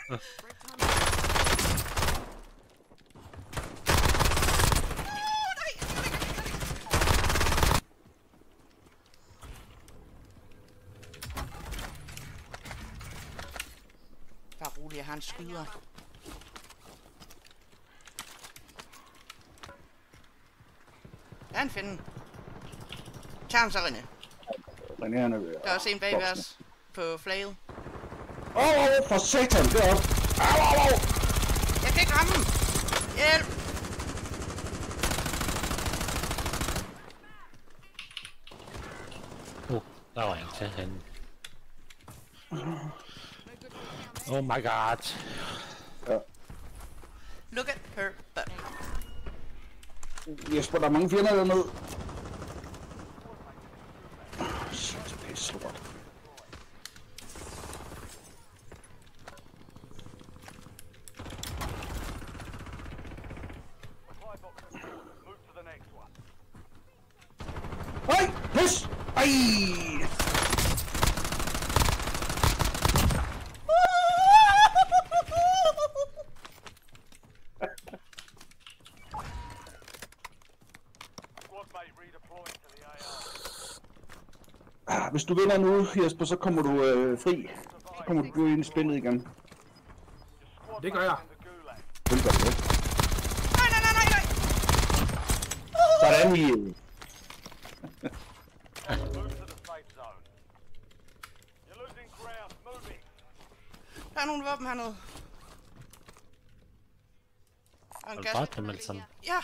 Bare rolig, jeg har en skyder. Der er en finde. Tag ham så, René. René, han er ved. Der er også en bag ved os på flaget. For satan, det er også. Au. Jeg kan ikke ramme ham. Hjælp. Der var en til henne. Oh my god. Ja. Look at her butt. Jesper, der er mange fjender dernede. Shit, pisse lort. Ej, pis! Ej! Hvis du vinder nu, Jesper, så kommer du fri. Så kommer du ind i spillet igen. Det gør jeg. Det gør du ikke. Nej. Sådan i... Der er nogle våben hernede. Og en Har du gas. bare tilmeldt sådan? Ja.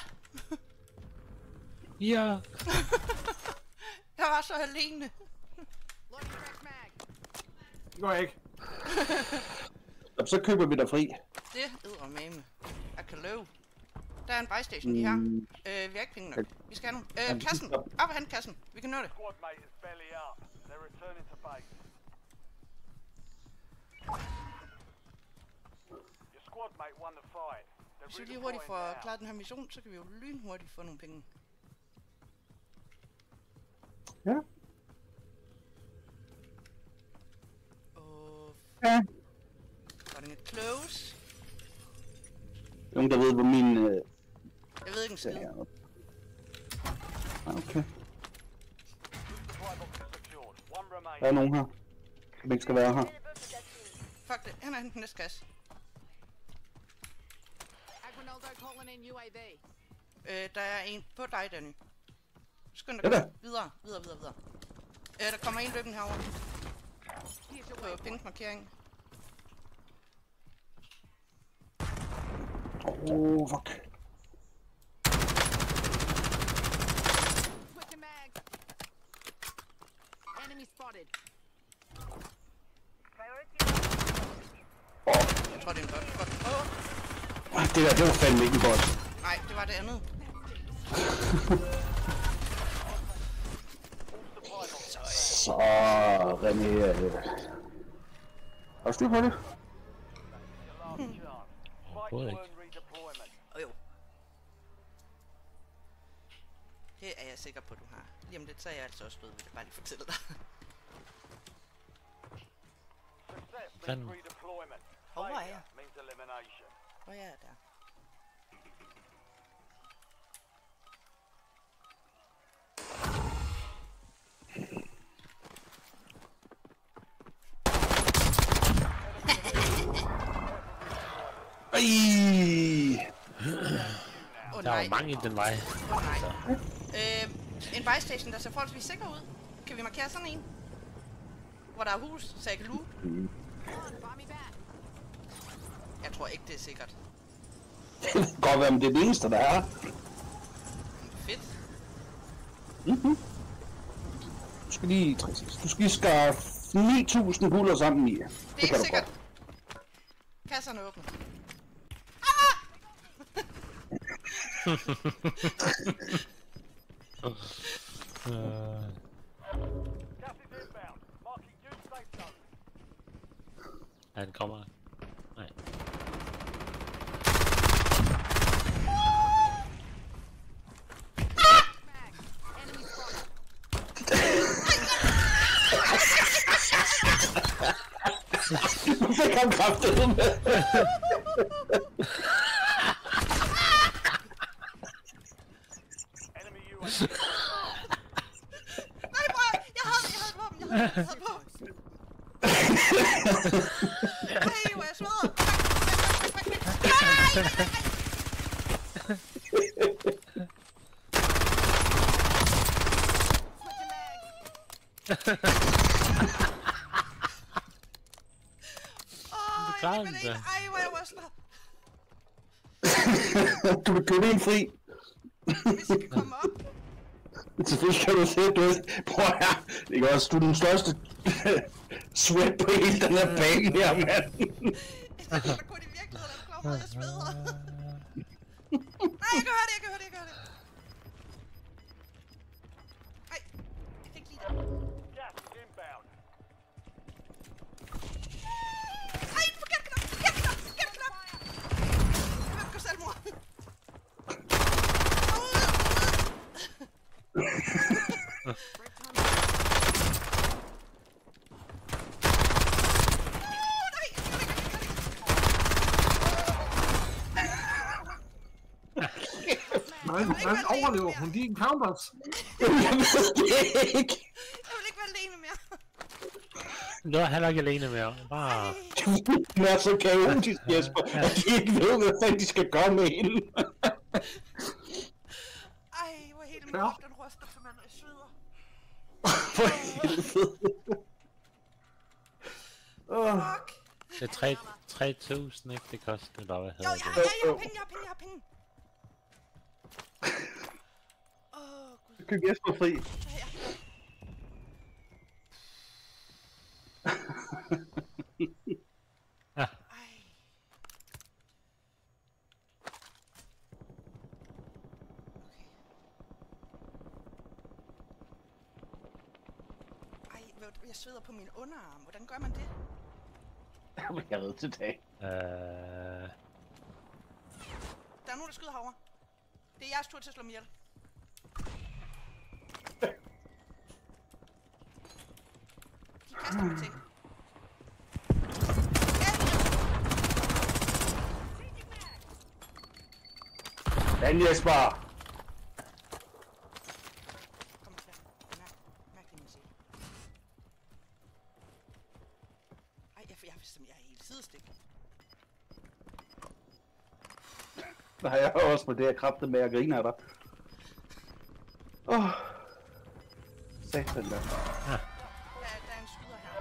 Ja. Jeg var så alene. Det gør jeg ikke. Så køber vi dig fri. Det eddermame. Jeg kan løbe. Der er en buystation lige her. Vi har ikke penge nok. Vi skal have nogle. Kassen. Op og hente kassen. Vi kan nå det. Hvis vi lige hurtigt får klaret den her mission, så kan vi jo lynhurtigt få nogle penge. Ja. Og... Ja. Var det lidt close? Nogen, der ved, hvor min... Jeg ved ikke en skid. Okay. Der er nogen her, som ikke skal være her. Fuck det. Han er henten næste gas. Der er en på dig, Danny. Skynd dig videre. Der kommer en løbende herovre. På pink markering. Fuck. Jeg tror, det er en bot. Det var fandme ikke en bot. Nej, det var det andet. Så René... Også det på det? Overhovedet ikke. Jo. Det er jeg sikker på, du har. Lige om lidt, så er jeg altså også død, vil jeg bare lige fortælle dig. Fanden. Hvor er jeg? Hvor er jeg der? Der er jo mange i den vej. Nej. En buystation, der ser forholdsvis sikker ud. Kan vi markere sådan en? Hvor der er hus, så jeg kan luge. Jeg tror ikke, det er sikkert. Det kan godt være, men det er det eneste, der er. Fedt. Du skal lige skaffe 9.000 buller sammen i. Det er ikke sikkert. Kasserne åbne. Ja, den kommer. Nej. Nu fik han kraftet med. Nej, bror! Jeg havde våben! Ej, hvor jeg sveder! klarede den da. Ej, hvor jeg røsler! Du kan købe en fri. Hvis I kan komme op. Selvfølgelig kan du se, du prøv her. Det er også, du er den største sweat på hele den her bane her, mand. Jeg synes, der kun i virkeligheden, at der kommer ud af sveder. Nej, jeg kan høre det. Ej, jeg fik lige det. Ej, forkert knap! Jeg vil gå selvmord. Hvordan overlever hun de encounters? Jeg ved det ikke. Jeg vil ikke være alene mere. Du er heller ikke alene med. Bare... Hun er så kaotisk, Jesper, at de ikke ved, hvad fanden de skal gøre med hende. Ej, hvor helt min krop, den ryster, for man sveder. For helvede. Fuck. Det er 3.000, ikke? Det koster, eller hvad Jo, hedder jeg det? har penge. Gud. Køb Jesper fri. Ja. Ja. Ej. Okay. Ej, jeg sveder på min underarm. Hvordan gør man det? Jeg ved til dag. Der er nogen, der skyder herovre. Det er jeres tur til at slå mig ihjel. De kaster med ting. Dan Jesper! Kom her. Mærk din musik. Ej, jeg er helt sidestik. Nej, jeg har også på det her kraftet med at grine af dig. Satan da. Der er en skyder her.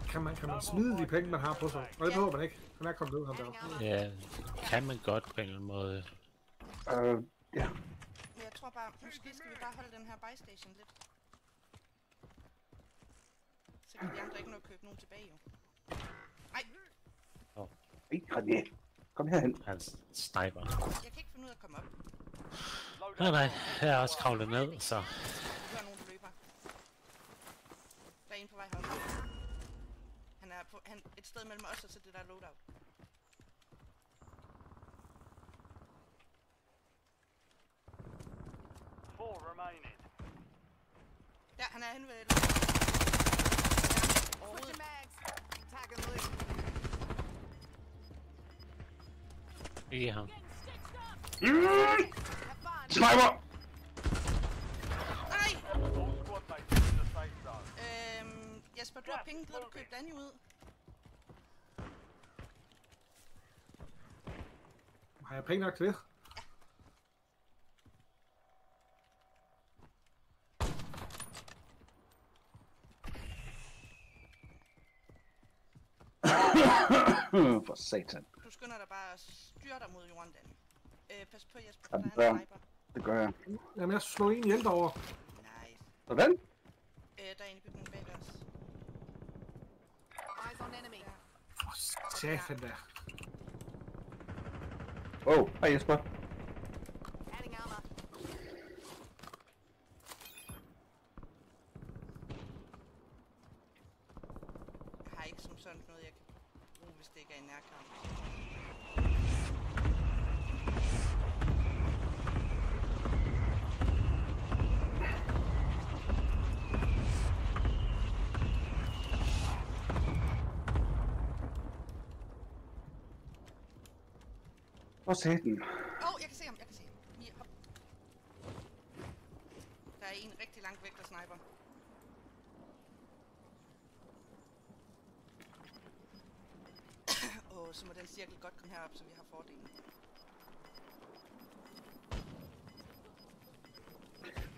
Kan man smide de penge, man har på sig? Og det behøver man ikke. Han er kommet ud, ham der. Ja, kan man godt på en eller anden måde. Ja. Men jeg tror bare, måske skal vi bare holde den her buy station lidt. Så kan de andre ikke nå at købe nogen tilbage, jo. Ej, Ej, kom herhen. Han sniper. jeg kan ikke finde ud af at komme op. Nej, jeg er også kravlet ned, så... Jeg hører nogen, der løber. Der er en på vej heroppe. Han er på, et sted mellem os og så det der loadout. Ja, han er henne ved... Ikke ham. Sniper! Nej! Jesper, du har penge. Gider du købe Danny ud? Har jeg penge nok til det? For satan. Du skynder dig bare at styre dig mod jorden, Danny. Pas på, Jesper, Ja, der er en sniper. det gør jeg. Jamen, jeg slår en ihjel derovre. Nice. Hvordan? Der er en i bygningen bag os. Eyes on enemy. For satan da. Hej Jesper. Adding armor. Jeg har ikke som sådan noget, jeg kan bruge, hvis det ikke er i nærkamp. For satan. Jeg kan se ham, jeg kan se ham. Mia, hop. Der er en rigtig langt væk, der sniper. Så må den cirkel godt komme herop, så vi har fordelen.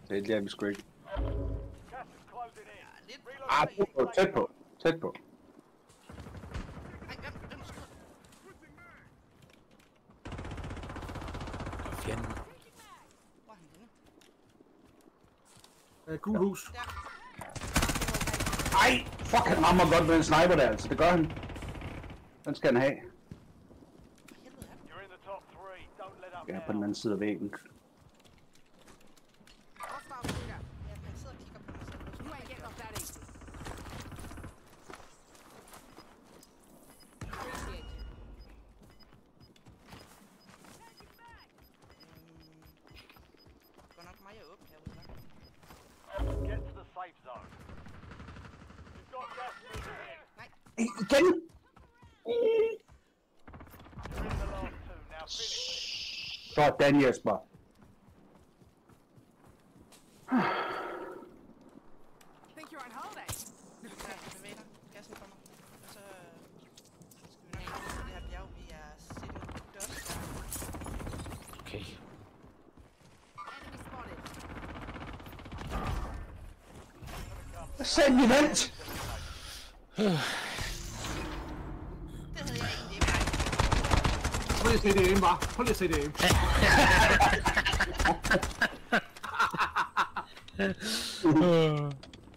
Det er vi sgu ikke. Gas is closing in. Ja, lidt. Tæt på. Tæt på. Ej, hvem skyder? Fjenden. Hvor er han henne? Gul hus. Der. Ej! Fuck, han rammer godt med en sniper der, altså. Det gør han. Den skal han have. For helvede er det? You're in the top 3. Don't let up Ja, now. på den anden side af væggen. Hostile shooter. Ja, han sidder og kigger på mig selv. You ain't getting off that easy. Appreciate you. Går nok mig at åbne herude, hva'? Get to the safe zone. You've got gas moving in. Nej. Igen! You're in the last 2. Now finish. Sådan, Jesper. Think you're on holiday? Ja, bevæg dig. Gassen kommer. Og så skal vi nok komme til det her bjerg. Vi er sitting dust. Okay. Enemy spotted. Send me vent! Det havde jeg egentlig ikke regnet. Prøv lige at se det aim, bare. Prøv lige at se det aim.